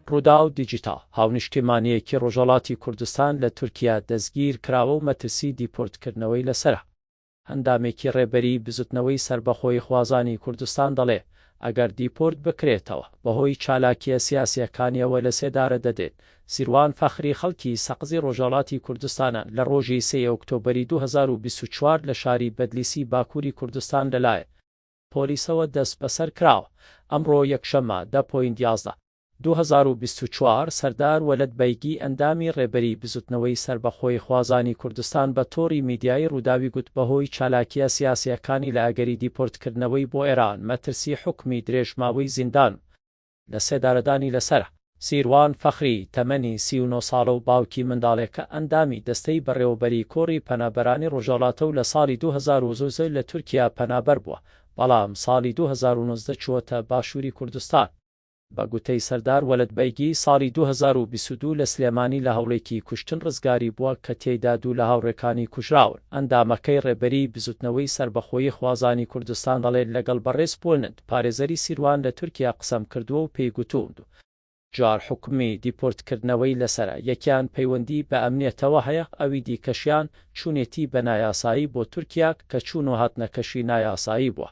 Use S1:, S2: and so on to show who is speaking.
S1: ڕوودا و دیجیتال هاونیشتیمانیەکی ڕۆژهەڵاتی کوردستان لە تورکیا دەستگیر کراوە و مەترسی دیپۆرتکردنەوەی لەسرە. هەندامێکی ڕێبەری بزوتنەوەی سربەخۆی خوازانی کوردستان دەڵێ ئەگەر دیپۆرت بکرێتەوە بەهۆی چالاکیە سیاسیەکانیەوە لە سێدارە دەدێت. سیروان فەخری خەڵکی سەقزی ڕۆژهەڵاتی کوردستانە لە ڕۆژی 3 ئۆکتۆبەری 2024 لە شاری بەدلیسی باکووری کوردستان لەلایەن پۆلیسەوە دەست بەسەر کراوە. ئەمڕۆ یەکشەممە 10/11 2024 سەردار وەلەد بەیگی ئەندامی ڕێبەری بزوتنەوەی سربەخۆی خوازانی کوردستان بە تۆڕی میدیایی ڕووداوی گوت بەهۆی چالاکیە سیاسیەکانی لە ئەگەری دیپۆرتکردنەوەی بۆ ئێران مەترسی حکمی درێژماوەی زیندان لە سێدارەدانی لەسرە. سیروان فەخری تەمەنی 39 ساڵە و باوکی منداڵێکە ئەندامی دەستەی بەڕێوەبەری کۆڕی پەنابەرانی ڕۆژهەڵاتە و لە ساڵی 2023 لە تورکیا پەنابەر بووە، بەڵام ساڵی 2019 چووەتە باشووری کوردستان. بە گوتەی سەردار وەلەد بەیگی ساڵی 2022 لە سلێمانی لە هەوڵێکی کوشتن ڕزگاری بووە کە تێیدا دوو لە هاوڕێکانی کوژراون. ئەندامەکەی ڕێبەری بزوتنەوەی سربەخۆیی خوازانی کوردستان دەڵێت لەگەڵ بەڕێز پۆلند پارێزەری سیروان لە تورکیا قسەم کردووە و پێی گوتووند جار حکمی دیپۆرتکردنەوەی لەسرە، یەکیان پەیوەندی بە ئەمنیەتەوە هەیە، ئەوی دیکەشیان چوونێتی بە نایاسایی بۆ تورکیا کە چوون و هاتنەکەشی نایاسایی بووە.